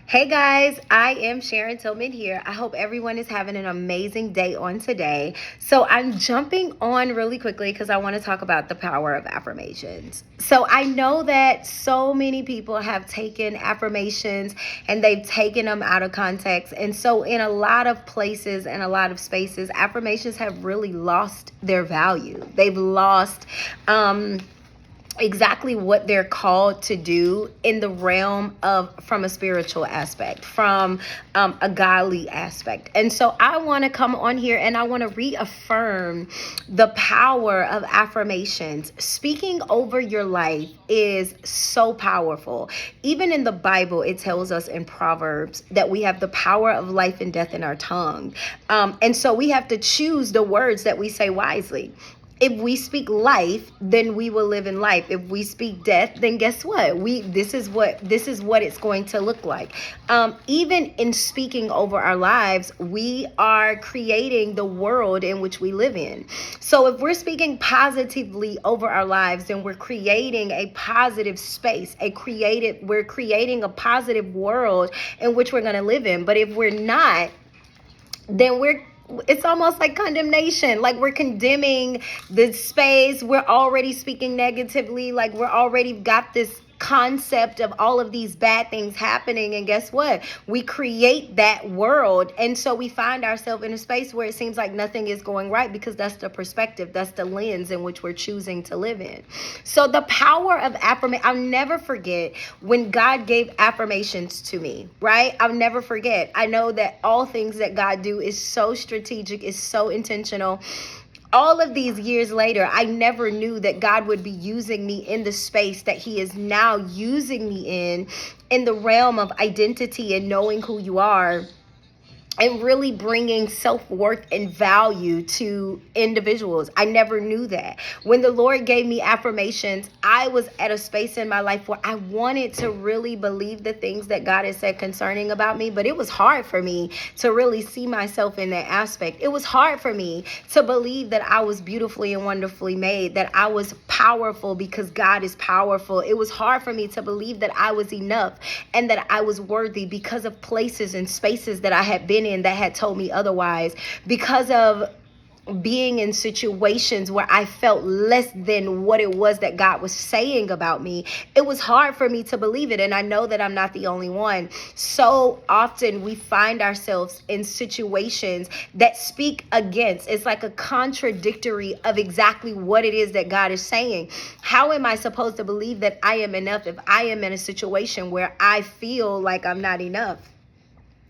Hey guys, I am Sharon Tillman here. I hope everyone is having an amazing day on today. So I'm jumping on really quickly because I want to talk about the power of affirmations. So I know that so many people have taken affirmations and they've taken them out of context. And so in a lot of places and a lot of spaces, affirmations have really lost their value. They've lost exactly what they're called to do in the realm of from a spiritual aspect, from a godly aspect. And so I want to come on here and I want to reaffirm the power of affirmations. Speaking over your life is so powerful. Even in the Bible, it tells us in Proverbs that we have the power of life and death in our tongue. And so we have to choose the words that we say wisely. If we speak life, then we will live in life. If we speak death, then guess what? This is what it's going to look like. Even in speaking over our lives, we are creating the world in which we live in. So if we're speaking positively over our lives, then we're creating a positive space. We're creating a positive world in which we're going to live in. But if we're not, then it's almost like condemnation. Like we're condemning the space. We're already speaking negatively. Like we're already got this concept of all of these bad things happening. And guess what? We create that world. And so we find ourselves in a space where it seems like nothing is going right because that's the perspective. That's the lens in which we're choosing to live in. So the power of affirmation, I'll never forget when God gave affirmations to me, right? I'll never forget. I know that all things that God do is so strategic, is so intentional. All of these years later, I never knew that God would be using me in the space that he is now using me in the realm of identity and knowing who you are, and really bringing self-worth and value to individuals. I never knew that. When the Lord gave me affirmations, I was at a space in my life where I wanted to really believe the things that God has said concerning about me, but it was hard for me to really see myself in that aspect. It was hard for me to believe that I was beautifully and wonderfully made, that I was powerful because God is powerful. It was hard for me to believe that I was enough and that I was worthy because of places and spaces that I had been in that had told me otherwise, because of being in situations where I felt less than what it was that God was saying about me. It was hard for me to believe it. And I know that I'm not the only one. So often we find ourselves in situations that speak against. It's like a contradictory of exactly what it is that God is saying. How am I supposed to believe that I am enough if I am in a situation where I feel like I'm not enough?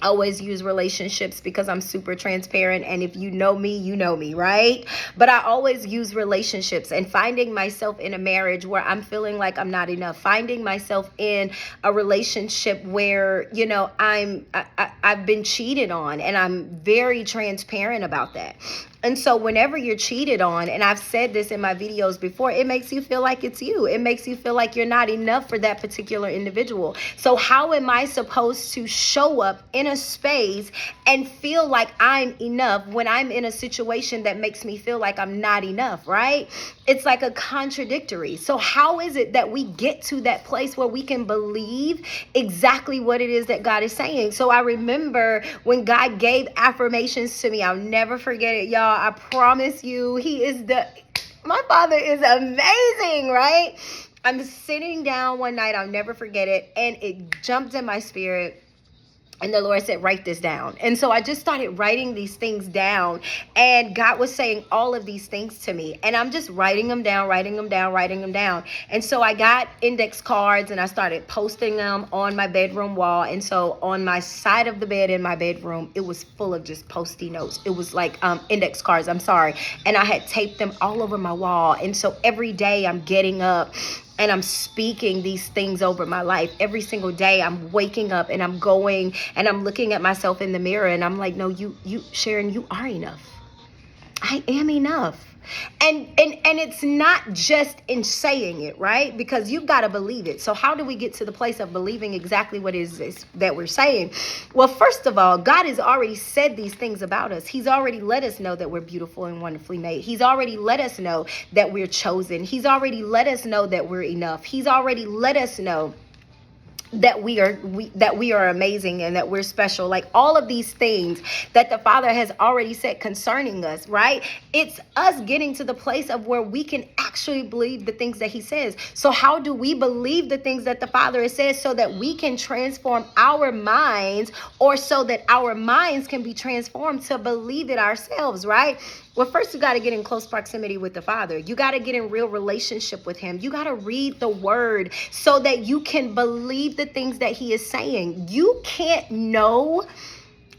I always use relationships because I'm super transparent, and if you know me, right? But I always use relationships, and finding myself in a marriage where I'm feeling like I'm not enough, finding myself in a relationship where, I've been cheated on, and I'm very transparent about that. And so whenever you're cheated on, and I've said this in my videos before, it makes you feel like it's you. It makes you feel like you're not enough for that particular individual. So how am I supposed to show up in a space and feel like I'm enough when I'm in a situation that makes me feel like I'm not enough, right? It's like a contradictory. So how is it that we get to that place where we can believe exactly what it is that God is saying? So I remember when God gave affirmations to me, I'll never forget it, y'all. I promise you, my father is amazing, right? I'm sitting down one night, I'll never forget it, and it jumped in my spirit. And the Lord said, write this down. And so I just started writing these things down. And God was saying all of these things to me. And I'm just writing them down. And so I got index cards and I started posting them on my bedroom wall. And so on my side of the bed in my bedroom, it was full of just Post-it notes. It was like index cards, And I had taped them all over my wall. And so every day I'm getting up and I'm speaking these things over my life. Every single day I'm waking up and I'm going and I'm looking at myself in the mirror and I'm like, no, you, Sharon, you are enough. I am enough. And it's not just in saying it, right? Because you've got to believe it. So how do we get to the place of believing exactly what it is that we're saying? Well, first of all, God has already said these things about us. He's already let us know that we're beautiful and wonderfully made. He's already let us know that we're chosen. He's already let us know that we're enough. He's already let us know that we are amazing and that we're special, like all of these things that the Father has already said concerning us, right? It's us getting to the place of where we can actually believe the things that he says. So how do we believe the things that the Father has said? So that we can transform our minds, or so that our minds can be transformed to believe it ourselves, right? Well, first you got to get in close proximity with the Father. You got to get in real relationship with him. You got to read the word so that you can believe the things that he is saying. You can't know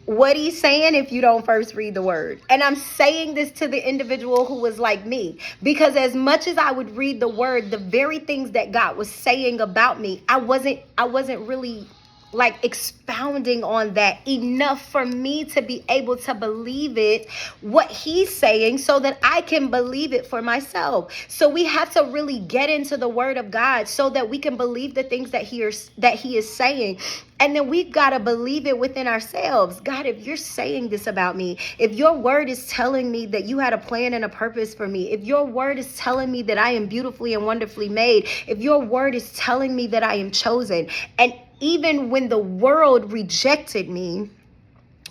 what he's saying if you don't first read the word. And I'm saying this to the individual who was like me, because as much as I would read the word, the very things that God was saying about me, I wasn't really like expounding on that enough for me to be able to believe it, what he's saying, so that I can believe it for myself. So we have to really get into the word of God so that we can believe the things that he is saying. And then we've got to believe it within ourselves. God, if you're saying this about me, if your word is telling me that you had a plan and a purpose for me, if your word is telling me that I am beautifully and wonderfully made, if your word is telling me that I am chosen, and even when the world rejected me,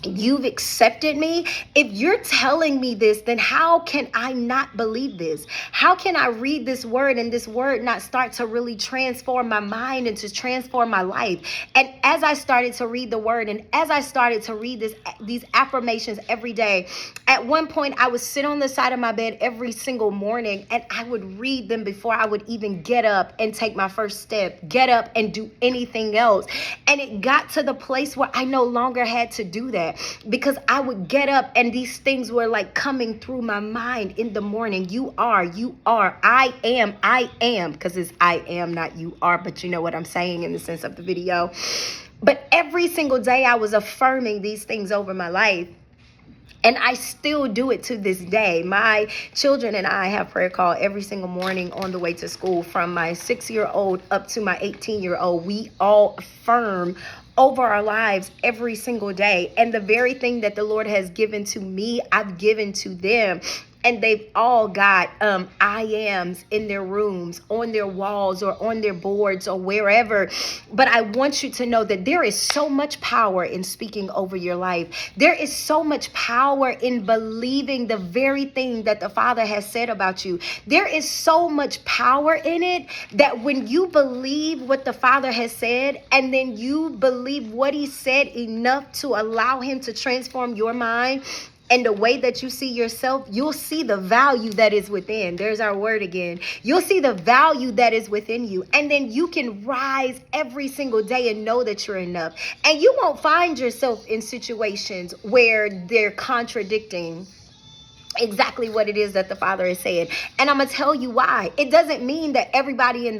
you've accepted me. If you're telling me this, then how can I not believe this? How can I read this word and this word not start to really transform my mind and to transform my life? And as I started to read the word, and as I started to read these affirmations every day, at one point I would sit on the side of my bed every single morning and I would read them before I would even get up and take my first step, get up and do anything else. And it got to the place where I no longer had to do that, because I would get up and these things were like coming through my mind in the morning. You are, I am, because it's I am, not you are, but you know what I'm saying in the sense of the video. But every single day I was affirming these things over my life. And I still do it to this day. My children and I have prayer call every single morning on the way to school, from my 6-year-old up to my 18-year-old. We all affirm over our lives every single day. And the very thing that the Lord has given to me, I've given to them. And they've all got I ams in their rooms, on their walls, or on their boards, or wherever. But I want you to know that there is so much power in speaking over your life. There is so much power in believing the very thing that the Father has said about you. There is so much power in it that when you believe what the Father has said, and then you believe what he said enough to allow him to transform your mind and the way that you see yourself, you'll see the value that is within. There's our word again. You'll see the value that is within you. And then you can rise every single day and know that you're enough. And you won't find yourself in situations where they're contradicting exactly what it is that the Father is saying. And I'm gonna tell you why. It doesn't mean that everybody in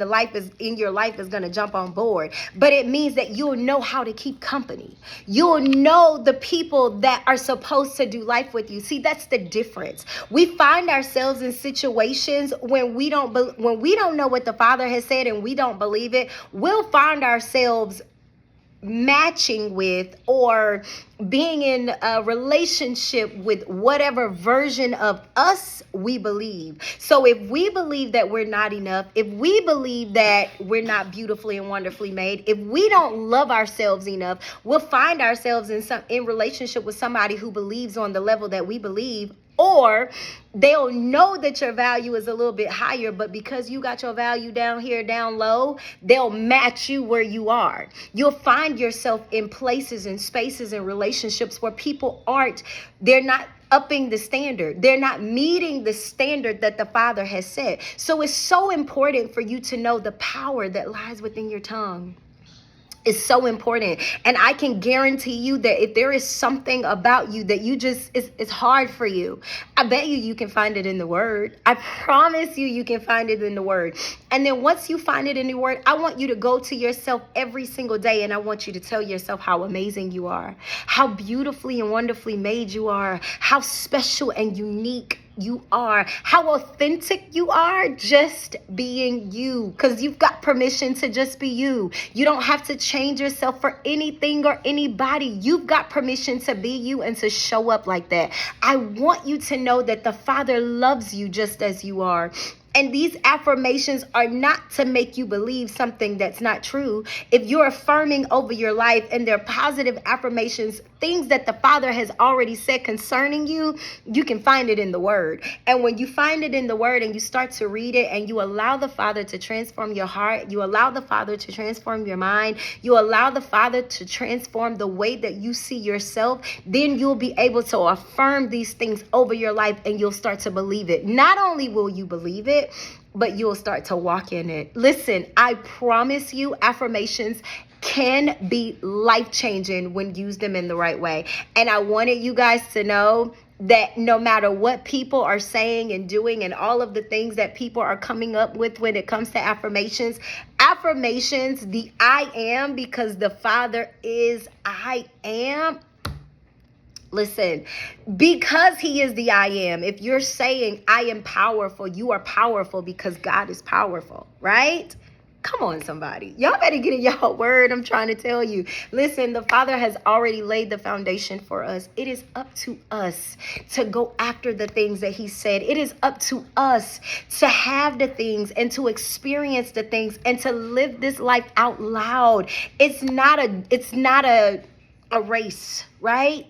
your life is gonna jump on board, but it means that you'll know how to keep company. You'll know the people that are supposed to do life with you. See, that's the difference. We find ourselves in situations when we don't know what the Father has said and we don't believe it. We'll find ourselves matching with or being in a relationship with whatever version of us we believe. So if we believe that we're not enough, if we believe that we're not beautifully and wonderfully made, if we don't love ourselves enough, we'll find ourselves in relationship with somebody who believes on the level that we believe. Or they'll know that your value is a little bit higher, but because you got your value down here, down low, they'll match you where you are. You'll find yourself in places and spaces and relationships where people they're not upping the standard. They're not meeting the standard that the Father has set. So it's so important for you to know the power that lies within your tongue. Is so important. And I can guarantee you that if there is something about you that it's hard for you, I bet you can find it in the word. I promise you can find it in the word. And then once you find it in the word, I want you to go to yourself every single day and I want you to tell yourself how amazing you are, how beautifully and wonderfully made you are, how special and unique you are, how authentic you are, just being you, because you've got permission to just be you. You don't have to change yourself for anything or anybody. You've got permission to be you and to show up like that. I want you to know that the Father loves you just as you are. And these affirmations are not to make you believe something that's not true. If you're affirming over your life and they're positive affirmations, things that the Father has already said concerning you, you can find it in the Word. And when you find it in the Word and you start to read it and you allow the Father to transform your heart, you allow the Father to transform your mind, you allow the Father to transform the way that you see yourself, then you'll be able to affirm these things over your life and you'll start to believe it. Not only will you believe it, but you'll start to walk in it. Listen, I promise you, affirmations can be life-changing when used them in the right way. And I wanted you guys to know that no matter what people are saying and doing and all of the things that people are coming up with when it comes to affirmations, the I am, because the Father is I am. Listen, because he is the I am, if you're saying I am powerful, you are powerful because God is powerful, right? Come on, somebody. Y'all better get in y'all word. I'm trying to tell you. Listen, the Father has already laid the foundation for us. It is up to us to go after the things that he said. It is up to us to have the things and to experience the things and to live this life out loud. It's not a race, right?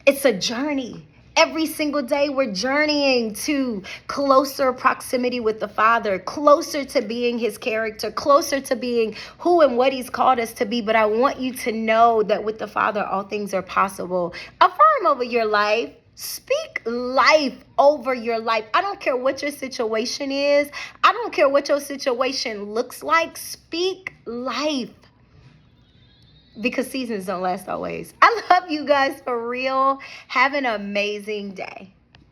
It's a journey. Every single day we're journeying to closer proximity with the Father, closer to being his character, closer to being who and what he's called us to be. But I want you to know that with the Father, all things are possible. Affirm over your life. Speak life over your life. I don't care what your situation is. I don't care what your situation looks like. Speak life. Because seasons don't last always. I love you guys for real. Have an amazing day.